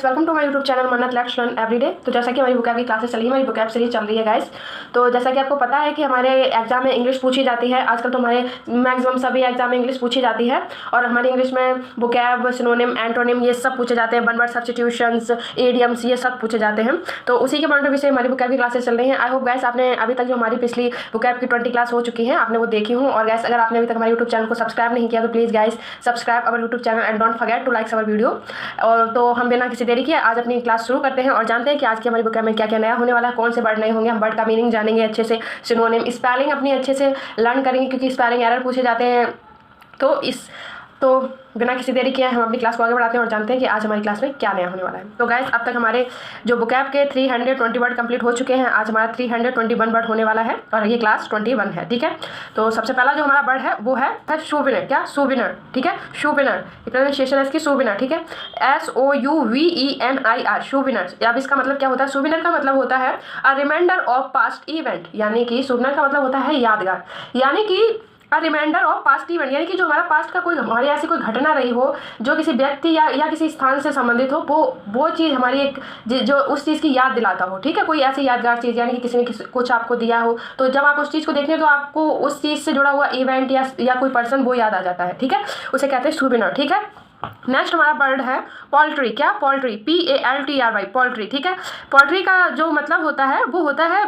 Guys, welcome to my YouTube channel Mannat let's learn everyday. तो जैसा कि हमारी वोकैब की क्लासेस चल रही है, हमारी वोकैब सीरीज चल रही है गाइस। तो जैसा कि आपको पता है कि हमारे एग्जाम में इंग्लिश पूछी जाती है। आजकल तो हमारे मैक्सिमम सभी एग्जाम में इंग्लिश पूछी जाती है और हमारी इंग्लिश में वोकैब, सिनोनिम, एंटोनिम ये सब पूछे जाते हैं। वन वर्ड सब्स्टिट्यूशंस, इडियम्स ये सब पूछे जाते हैं। तो उसी के पॉइंट ऑफ व्यू से हमारी वोकैब की क्लासेस चल रही हैं। आई होप गाइस आपने अभी तक जो हमारी पिछली वोकैब की 20 क्लास हो चुकी है आपने वो देखी हूँ। और गाइस अगर आपने अभी तक हमारे यूट्यूब चैनल को सब्सक्राइब नहीं किया तो please guys subscribe our YouTube channel and don't forget to like our video. और तो हम बिना किसी देरी के आज अपनी क्लास शुरू करते हैं और जानते हैं कि आज की हमारी वोकैब में क्या क्या नया होने वाला है, कौन से वर्ड नए होंगे। हम वर्ड का मीनिंग जानेंगे अच्छे से, सिनोनिम, स्पेलिंग अपनी अच्छे से लर्न करेंगे क्योंकि स्पेलिंग एरर पूछे जाते हैं। तो बिना किसी देरी के हम अपनी क्लास को आगे बढ़ाते हैं और जानते हैं कि आज हमारी क्लास में क्या नया होने वाला है। तो गाइस अब तक हमारे जो वोकैब के 320 वर्ड कंप्लीट हो चुके हैं। आज हमारा 321 वर्ड होने वाला है और ये क्लास 21 है, ठीक है। तो सबसे पहला जो हमारा वर्ड है वो है शूविनर। क्या? सूविनर, ठीक है। शूविनर प्रोनाउंसिएशन है इसकी सूविनर, ठीक है। SOUVENIR शूविनर। अब इसका मतलब क्या होता है? सूविनर का मतलब होता है a reminder of past event, यानी कि सूविनर का मतलब होता है यादगार, यानी कि रिमाइंडर ऑफ पास्ट इवेंट, यानी कि जो हमारा पास्ट का कोई हमारी ऐसी कोई घटना रही हो जो किसी व्यक्ति या किसी स्थान से संबंधित हो, वो चीज़ हमारी एक जो उस चीज़ की याद दिलाता हो, ठीक है। कोई ऐसी यादगार चीज़, यानी कि किसी ने कुछ आपको दिया हो तो जब आप उस चीज़ को देखते हैं तो आपको उस चीज़ से जुड़ा हुआ इवेंट या कोई पर्सन वो याद आ जाता है, ठीक है। उसे कहते हैं सूविनर, ठीक है। नेक्स्ट हमारा वर्ड है पोल्ट्री। क्या? पोल्ट्री, PALTRY पोल्ट्री, ठीक है। पोल्ट्री का जो मतलब होता है वो होता है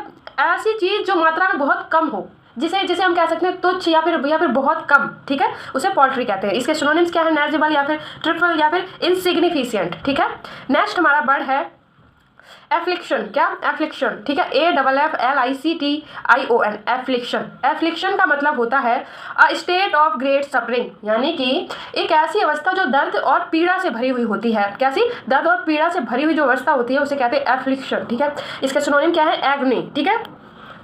ऐसी चीज़ जो मात्रा में बहुत कम हो, जिसे हम कह सकते हैं तुच्छ या फिर बहुत कम, ठीक है, उसे पोल्ट्री कहते हैं। इसके सिनोनिम्स क्या है? नेग्लिजिबल या फिर ट्रिपल या फिर इनसिग्निफिशिएंट, ठीक है। नेक्स्ट हमारा वर्ड है एफ्लिक्शन। क्या? एफ्लिक्शन, ठीक है। AFFLICTION affliction. एफ्लिक्शन का मतलब होता है a state of great suffering, यानी कि एक ऐसी अवस्था जो दर्द और पीड़ा से भरी हुई होती है। कैसी? दर्द और पीड़ा से भरी हुई जो अवस्था होती है उसे कहते हैं एफ्लिक्शन, ठीक है। इसका सिनोनिम क्या है? एग्नी, ठीक है।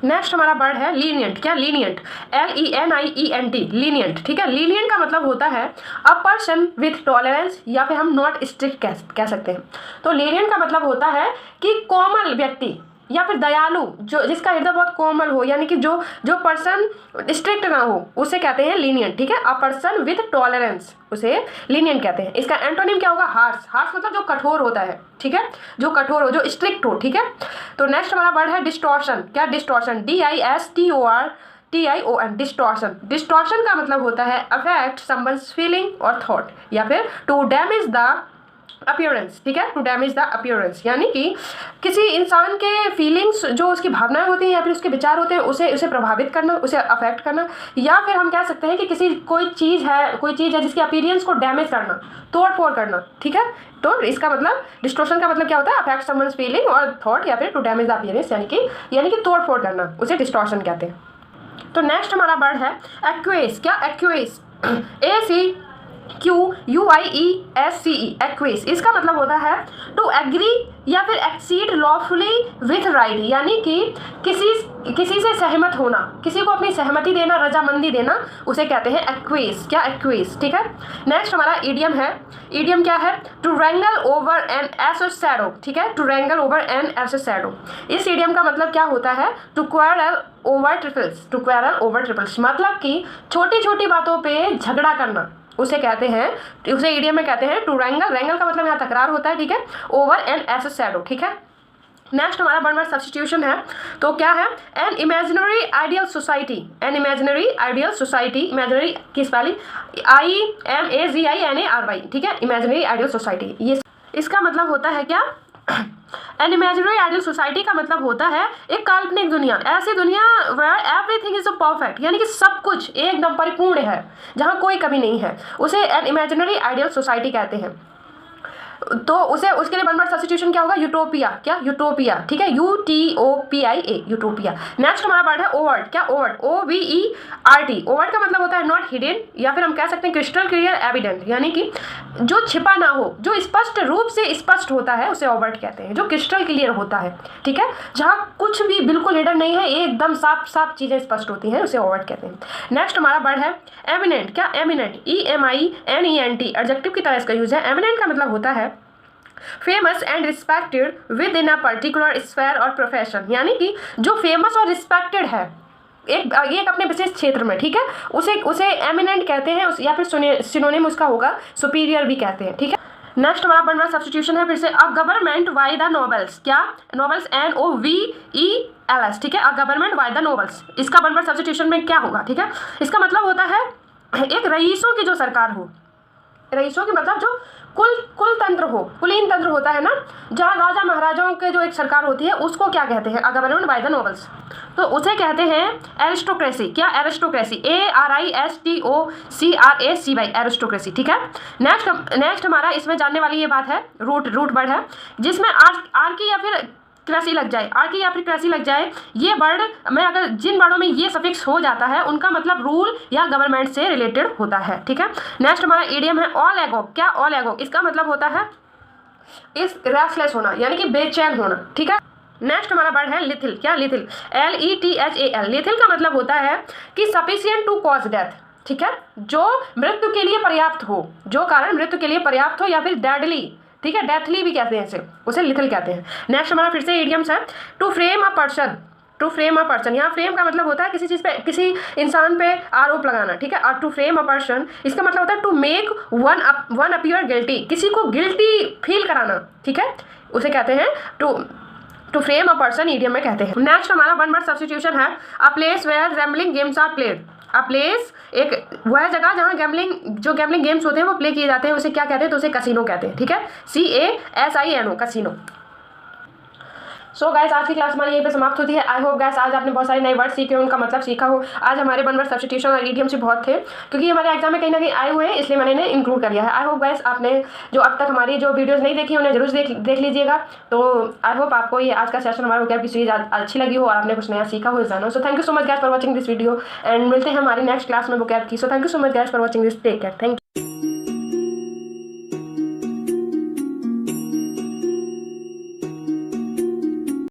नेक्स्ट हमारा वर्ड है लीनियंट। क्या? लीनियंट, LENIENT लीनियंट, ठीक है। लीनियंट का मतलब होता है अ पर्सन विथ टॉलरेंस या फिर हम नॉट स्ट्रिक्ट कह सकते हैं। तो लीनियंट का मतलब होता है कि कोमल व्यक्ति या फिर दयालु, जो जिसका हृदय बहुत कोमल हो, यानी कि जो पर्सन स्ट्रिक्ट ना हो उसे कहते हैं लीनियंट, ठीक है। अ पर्सन विथ टॉलरेंस उसे लीनियंट कहते हैं। इसका एंटोनिम क्या होगा? हार्श। हार्श मतलब जो कठोर होता है, ठीक है, जो कठोर हो, जो स्ट्रिक्ट हो, ठीक है। तो नेक्स्ट हमारा वर्ड है डिस्टॉर्शन। क्या? Distortion, DISTORTION distortion. डिस्टॉर्शन का मतलब होता है अफेक्ट समवन्स फीलिंग और थॉट या फिर टू डैमेज द अपीयरेंस, ठीक है, टू डैमेज द अपीयरेंस, यानी कि किसी इंसान के फीलिंग्स, जो उसकी भावनाएं होती हैं या फिर उसके विचार होते हैं, उसे प्रभावित करना, उसे अफेक्ट करना, या फिर हम कह सकते हैं कि कोई चीज़ है जिसकी अपीयरेंस को डैमेज करना, तोड़ फोड़ करना, ठीक है। तो इसका मतलब डिस्टॉर्शन का मतलब क्या होता है? अफेक्ट समवन्स फीलिंग और थॉट या फिर टू डैमेज द अपीयरेंस, यानी कि तोड़ फोड़ करना, उसे डिस्टॉर्शन कहते हैं। तो नेक्स्ट हमारा वर्ड है एक्वेस। क्या? Aqueous, ACQUIESCE aqueous. इसका मतलब होता है टू एग्री या फिर एक्सीड लॉफुली विथ राइट, यानी कि किसी से सहमत होना, किसी को अपनी सहमति देना, रजामंदी देना, उसे कहते हैं एक्वेस। क्या? एक्वेस, ठीक है। नेक्स्ट हमारा ईडियम है। ईडियम क्या है? To wrangle over an ass shadow, ठीक है, to wrangle over an ass shadow. इस ईडियम का मतलब क्या होता है? To quarrel over trifles, to quarrel over trifles, मतलब कि छोटी छोटी बातों पे झगड़ा करना, उसे कहते हैं, उसे ईडियम में कहते हैं टू रैंगल। रैंगल का मतलब यहाँ तकरार होता है, ठीक है, ओवर एन एस शैडो, ठीक है। नेक्स्ट हमारा वन वर्ड सब्स्टिट्यूशन है। तो क्या है? An imaginary ideal society. An imaginary ideal society, imaginary की स्पेलिंग IMAGINARY, ठीक है, इमेजिनरी आइडियल सोसाइटी। ये इसका मतलब होता है क्या? एन इमेजिनरी आइडियल सोसाइटी का मतलब होता है एक काल्पनिक दुनिया, ऐसी दुनिया वेयर एवरीथिंग इज परफेक्ट, यानी कि सब कुछ एकदम परिपूर्ण है, जहाँ कोई कमी नहीं है, उसे एन इमेजिनरी आइडियल सोसाइटी कहते हैं। तो उसके लिए वन वर्ड सब्स्टिट्यूशन क्या होगा? यूटोपिया। क्या? यूटोपिया, ठीक है, UTOPIA यूटोपिया। नेक्स्ट हमारा वर्ड है ओवर्ट। क्या? Overt, OVERT। ओवर्ट का मतलब होता है नॉट हिडन या फिर हम कह सकते हैं क्रिस्टल क्लियर एविडेंट, यानी कि जो छिपा ना हो, जो स्पष्ट रूप से स्पष्ट होता है उसे ओवर्ट कहते हैं, जो क्रिस्टल क्लियर होता है, ठीक है, जहाँ कुछ भी बिल्कुल हिडन नहीं है, एकदम साफ साफ चीज़ें स्पष्ट होती हैं, उसे ओवर्ट कहते हैं। नेक्स्ट हमारा वर्ड है एमिनेंट। क्या? एमिनेंट, EMINENT एडजेक्टिव की तरह इसका यूज है। एमिनेंट का मतलब होता है famous and respected with in a particular sphere और प्रोफेशन, यानी कि जो फेमस और रिस्पेक्टेड है एक अपने विशेष क्षेत्र में, ठीक है, उसे एमिनेंट कहते हैं, या फिर सिनोनिम उसका होगा सुपीरियर भी कहते हैं, ठीक है। नेक्स्ट हमारा वन वर्ड सब्स्टिट्यूशन है फिर से, a government by the nobles. क्या? नोबल्स NOVELS, ठीक है, a government by the nobles. इसका वन वर्ड सब्स्टिट्यूशन में क्या होगा? ठीक है, इसका मतलब होता है एक रईसों की जो सरकार हो, रईसों की मतलब जो कुल तंत्र हो, कुलीन तंत्र होता है ना, जहाँ राजा महाराजाओं के जो एक सरकार होती है, उसको क्या कहते हैं? A government by the nobles. तो उसे कहते हैं एरिस्टोक्रेसी। क्या? एरिस्टोक्रेसी, ARISTOCRACY, एरिस्टोक्रेसी, ठीक है। नेक्स्ट हमारा इसमें जानने वाली ये बात है, रूट वर्ड है, जिसमें आर्की या फिर क्रेसी लग जाए, आर्की या फिर क्रेसी लग जाए, ये वर्ड में अगर जिन वर्डों में ये सफिक्स हो जाता है उनका मतलब रूल या गवर्नमेंट से रिलेटेड होता है, ठीक है। नेक्स्ट हमारा इडियम है ऑल एगोग। क्या? ऑल एगोग, इसका मतलब होता है इस रेस्टलेस होना, यानी कि बेचैन होना, ठीक है। नेक्स्ट हमारा वर्ड है लिथिल। क्या? लिथिल, LETHAL। लिथिल का मतलब होता है कि सफिशिएंट टू कॉज डेथ, ठीक है, जो मृत्यु के लिए पर्याप्त हो, जो कारण मृत्यु के लिए पर्याप्त हो, या फिर डेडली, ठीक है, डेथली भी कहते हैं इसे, उसे लिथिल कहते हैं। नेक्स्ट हमारा फिर से इडियम्स है, to frame a person. To frame a person, यहाँ फ्रेम का मतलब होता है किसी चीज़ पे, किसी इंसान पे आरोप लगाना, ठीक है। और टू फ्रेम अ पर्सन, इसका मतलब होता है to make one appear guilty, किसी को गिल्टी फील कराना, ठीक है, उसे कहते हैं to frame a person, idiom में कहते हैं। नेक्स्ट हमारा वन वर्ड सब्स्टिट्यूशन है, a place where gambling games are played. A place, एक वह जगह जहाँ गैम्बलिंग गेम्स होते हैं वो प्ले किए जाते हैं, उसे क्या कहते हैं? तो उसे कसिनो कहते हैं, ठीक है, CASINO, कसिनो। सो गाइस, आज की क्लास हमारी यहीं पे समाप्त होती है। आई होप गाइस आज आपने बहुत सारे नए वर्ड सीखे, उनका मतलब सीखा हो। आज हमारे वन वर्ड सब्स्टिट्यूशन और इडियम्स बहुत थे, क्योंकि हमारे एग्जाम में कहीं ना कहीं आए हुए हैं, इसलिए मैंने इन्हें इंक्लूड कर लिया है। आई होप गाइस आपने जो अब तक हमारी जो वीडियोज़ नहीं देखी उन्हें जरूर देख लीजिएगा। तो आई होप आपको ये आज का सेशन हमारे वोकैब की सीरीज अच्छी लगी हो और आपने कुछ नया सीखा हो जानो। So thank you so much guys for watching this video, and मिलते हैं हमारी नेक्स्ट क्लास में वोकैब की। So thank you so much guys for watching this, take care, thank you.